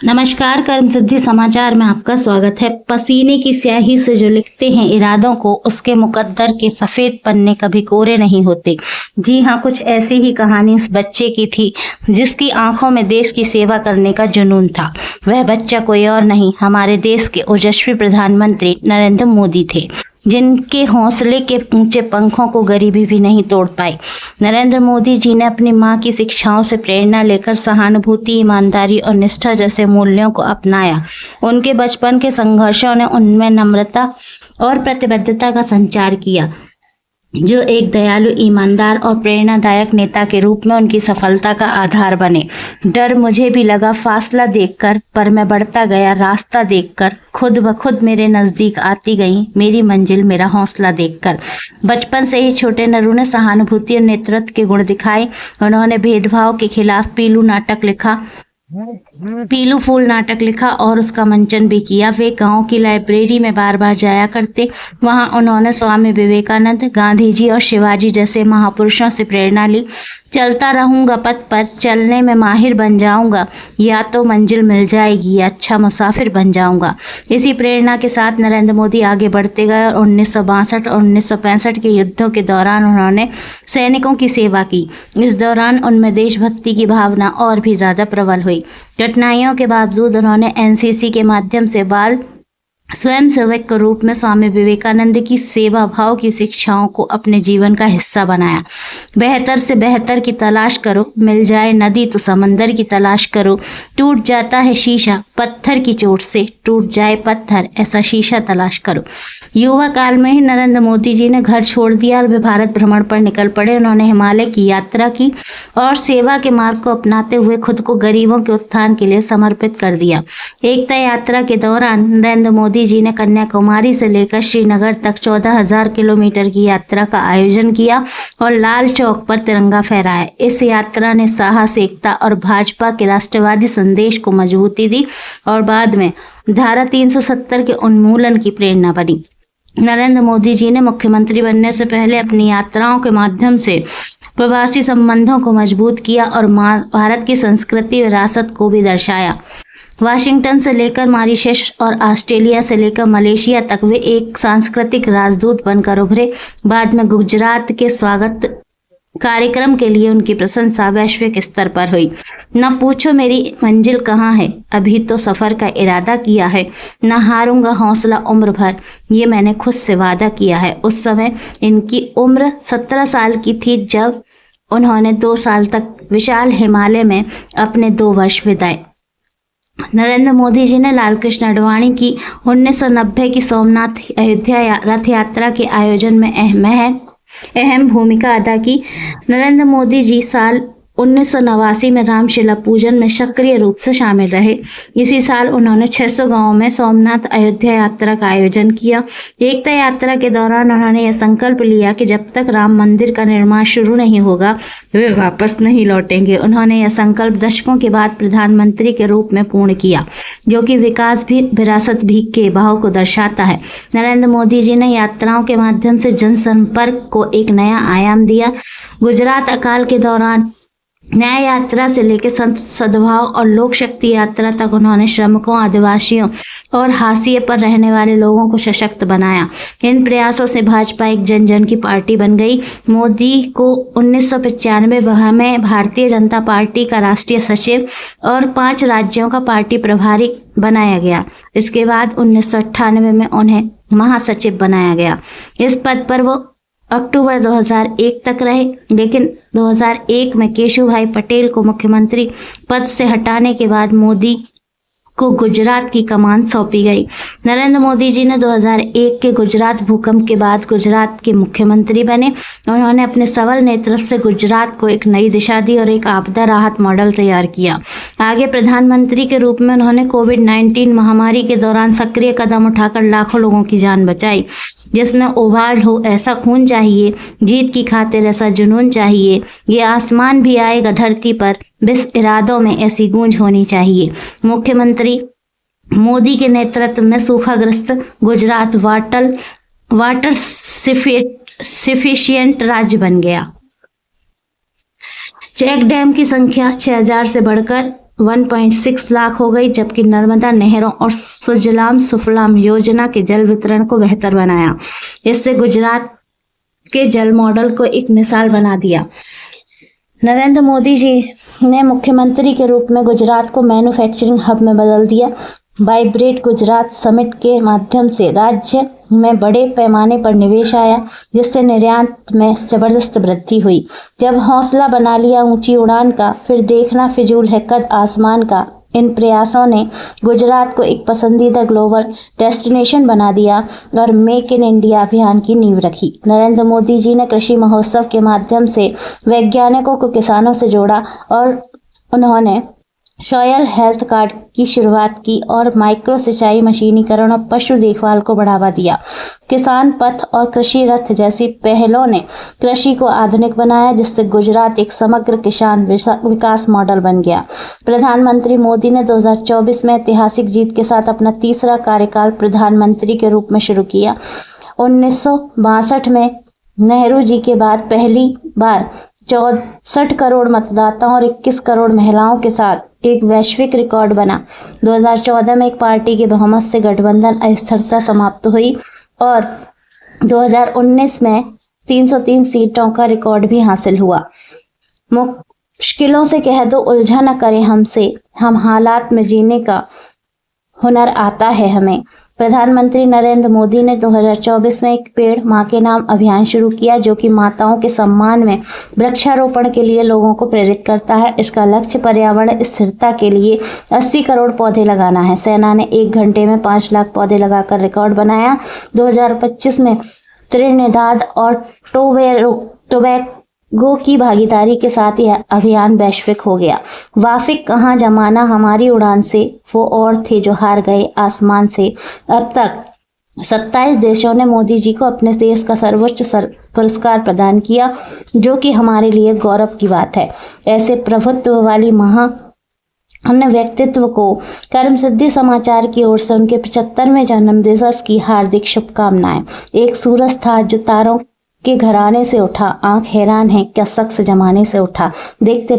नमस्कार, कर्म सिद्धि समाचार में आपका स्वागत है। पसीने की स्याही से जो लिखते हैं इरादों को, उसके मुकद्दर के सफेद पन्ने कभी कोरे नहीं होते। जी हाँ, कुछ ऐसी ही कहानी उस बच्चे की थी जिसकी आंखों में देश की सेवा करने का जुनून था। वह बच्चा कोई और नहीं, हमारे देश के ओजस्वी प्रधानमंत्री नरेंद्र मोदी थे, जिनके हौसले के ऊंचे पंखों को गरीबी भी नहीं तोड़ पाई। नरेंद्र मोदी जी ने अपनी मां की शिक्षाओं से प्रेरणा लेकर सहानुभूति, ईमानदारी और निष्ठा जैसे मूल्यों को अपनाया। उनके बचपन के संघर्षों ने उनमें नम्रता और प्रतिबद्धता का संचार किया, जो एक दयालु, ईमानदार और प्रेरणादायक नेता के रूप में उनकी सफलता का आधार बने। डर मुझे भी लगा फासला देखकर, पर मैं बढ़ता गया रास्ता देखकर। खुद ब खुद मेरे नजदीक आती गई मेरी मंजिल, मेरा हौसला देखकर। बचपन से ही छोटे नरू ने सहानुभूति और नेतृत्व के गुण दिखाए। उन्होंने भेदभाव के खिलाफ पीलू फूल नाटक लिखा और उसका मंचन भी किया। वे गांव की लाइब्रेरी में बार बार जाया करते। वहां उन्होंने स्वामी विवेकानंद, गांधी जी और शिवाजी जैसे महापुरुषों से प्रेरणा ली। चलता रहूंगा पथ पर, चलने में माहिर बन जाऊंगा, या तो मंजिल मिल जाएगी या अच्छा मुसाफिर बन जाऊंगा। इसी प्रेरणा के साथ नरेंद्र मोदी आगे बढ़ते गए और 1962 और 1965 के युद्धों के दौरान उन्होंने सैनिकों की सेवा की। इस दौरान उनमें देशभक्ति की भावना और भी ज्यादा प्रबल हुई। कठिनाइयों के बावजूद उन्होंने एनसीसी के माध्यम से बाल स्वयंसेवक के रूप में स्वामी विवेकानंद की सेवा भाव की शिक्षाओं को अपने जीवन का हिस्सा बनाया। बेहतर से बेहतर की तलाश करो, मिल जाए नदी तो समंदर की तलाश करो। टूट जाता है शीशा पत्थर की चोट से, टूट जाए पत्थर ऐसा शीशा तलाश करो। युवा काल में ही नरेंद्र मोदी जी ने घर छोड़ दिया और वे भारत भ्रमण पर निकल पड़े। उन्होंने हिमालय की यात्रा की और सेवा के मार्ग को अपनाते हुए खुद को गरीबों के उत्थान के लिए समर्पित कर दिया। एकता यात्रा के दौरान नरेंद्र मोदी जी ने कन्याकुमारी से लेकर श्रीनगर तक 14,000 किलोमीटर की यात्रा का आयोजन किया और लाल चौक पर तिरंगा फहराया। इस यात्रा ने साहस, एकता और भाजपा के राष्ट्रवादी संदेश को मजबूती दी और बाद में धारा 370 के उन्मूलन की प्रेरणा बनी। नरेंद्र मोदी जी ने मुख्यमंत्री बनने से पहले अपनी यात्राओं के माध्यम से प्रवासी संबंधों को मजबूत किया और भारत की संस्कृति विरासत को भी दर्शाया। वाशिंगटन से लेकर मॉरिशस और ऑस्ट्रेलिया से लेकर मलेशिया तक वे एक सांस्कृतिक राजदूत बनकर उभरे। बाद में गुजरात के स्वागत कार्यक्रम के लिए उनकी प्रशंसा वैश्विक स्तर पर हुई। न पूछो मेरी मंजिल कहाँ है, अभी तो सफर का इरादा किया है। न हारूंगा हौसला उम्र भर, ये मैंने खुद से वादा किया है। उस समय इनकी उम्र 17 साल की थी जब उन्होंने 2 साल तक विशाल हिमालय में अपने 2 वर्ष बिताए। नरेंद्र मोदी जी ने लाल कृष्ण आडवाणी की 1990 की सोमनाथ अयोध्या रथ यात्रा के आयोजन में अहम भूमिका अदा की। नरेंद्र मोदी जी साल 1989 में रामशिला पूजन में सक्रिय रूप से शामिल रहे। इसी साल उन्होंने 600 गांवों में सोमनाथ अयोध्या यात्रा का आयोजन किया। एकता यात्रा के दौरान उन्होंने यह संकल्प लिया कि जब तक राम मंदिर का निर्माण शुरू नहीं होगा वे वापस नहीं लौटेंगे। उन्होंने यह संकल्प दशकों के बाद प्रधानमंत्री के रूप में पूर्ण किया, जो कि विकास भी विरासत भी के भाव को दर्शाता है। नरेंद्र मोदी जी ने यात्राओं के माध्यम से जनसंपर्क को एक नया आयाम दिया। गुजरात अकाल के दौरान न्याय यात्रा से लेकर सद्भाव और लोक शक्ति यात्रा तक उन्होंने श्रमिकों, आदिवासियों और हाशिए पर रहने वाले लोगों को सशक्त बनाया। इन प्रयासों से भाजपा एक जन जन की पार्टी बन गई। मोदी को 1995 में भारतीय जनता पार्टी का राष्ट्रीय सचिव और 5 राज्यों का पार्टी प्रभारी बनाया गया। इसके बाद 1998 में उन्हें महासचिव बनाया गया। इस पद पर वो अक्टूबर 2001 तक रहे, लेकिन 2001 में केशुभाई पटेल को मुख्यमंत्री पद से हटाने के बाद मोदी को गुजरात की कमान सौंपी गई। नरेंद्र मोदी जी ने 2001 के गुजरात भूकंप के बाद गुजरात के मुख्यमंत्री बने। उन्होंने अपने सबल नेतृत्व से गुजरात को एक नई दिशा दी और एक आपदा राहत मॉडल तैयार किया। आगे प्रधानमंत्री के रूप में उन्होंने कोविड-19 महामारी के दौरान सक्रिय कदम उठाकर लाखों लोगों की जान बचाई। जिसमें उबाल हो ऐसा खून चाहिए, जीत की खातिर ऐसा जुनून चाहिए, ये आसमान भी आएगा धरती पर, बस इरादों में ऐसी गूंज होनी चाहिए। मुख्यमंत्री मोदी के नेतृत्व में सूखाग्रस्त गुजरात वाटर सफिशिएंट राज्य बन गया। चेक डैम की संख्या 6000 से बढ़कर 1.6 लाख हो गई, जबकि नर्मदा नहरों और सुजलाम सुफलाम योजना के जल वितरण को बेहतर बनाया। इससे गुजरात के जल मॉडल को एक मिसाल बना दिया। नरेंद्र मोदी जी ने मुख्यमंत्री के रूप में गुजरात को मैन्युफैक्चरिंग हब में बदल दिया। वाइब्रेट गुजरात समिट के माध्यम से राज्य में बड़े पैमाने पर निवेश आया, जिससे निर्यात में जबरदस्त वृद्धि हुई। जब हौसला बना लिया ऊंची उड़ान का, फिर देखना फिजूल है कद आसमान का। इन प्रयासों ने गुजरात को एक पसंदीदा ग्लोबल डेस्टिनेशन बना दिया और मेक इन इंडिया अभियान की नींव रखी। नरेंद्र मोदी जी ने कृषि महोत्सव के माध्यम से वैज्ञानिकों को किसानों से जोड़ा और उन्होंने सॉयल हेल्थ कार्ड की शुरुआत की और माइक्रो सिंचाई, मशीनीकरण और पशु देखभाल को बढ़ावा दिया। किसान पथ और कृषि रथ जैसी पहलों ने कृषि को आधुनिक बनाया, जिससे गुजरात एक समग्र किसान विकास मॉडल बन गया। प्रधानमंत्री मोदी ने 2024 में ऐतिहासिक जीत के साथ अपना तीसरा कार्यकाल प्रधानमंत्री के रूप में शुरू किया। 1962 में नेहरू जी के बाद पहली बार 64 करोड़ मतदाताओं और 21 करोड़ महिलाओं के साथ एक वैश्विक रिकॉर्ड बना। 2014 में एक पार्टी के बहुमत से गठबंधन अस्थिरता समाप्त हुई और 2019 में 303 सीटों का रिकॉर्ड भी हासिल हुआ। मुश्किलों से कह दो उलझा न करें हमसे, हम हालात में जीने का हुनर आता है हमें। प्रधानमंत्री नरेंद्र मोदी ने 2024 में एक पेड़ मां के नाम अभियान शुरू किया, जो कि माताओं के सम्मान में वृक्षारोपण के लिए लोगों को प्रेरित करता है। इसका लक्ष्य पर्यावरण स्थिरता के लिए 80 करोड़ पौधे लगाना है। सेना ने 1 घंटे में 5 लाख पौधे लगाकर रिकॉर्ड बनाया। 2025 में त्रिनिदाद और टोबैगो की भागीदारी के साथ यह अभियान वैश्विक हो गया। वाफिक कहाँ जमाना हमारी उड़ान से, वो और थे जो हार गए आसमान से। अब तक 27 देशों ने मोदी जी को अपने देश का सर्वोच्च पुरस्कार प्रदान किया, जो कि हमारे लिए गौरव की बात है। ऐसे प्रभुत्व वाली हमने व्यक्तित्व को कर्म सिद्धि समाचार की ओर से उनके 75वें जन्मदिवस की हार्दिक शुभकामनाएं। एक सूरज था जो तारों के घराने से उठा, आंख हैरान है क्या शख्स जमाने से उठा। देखते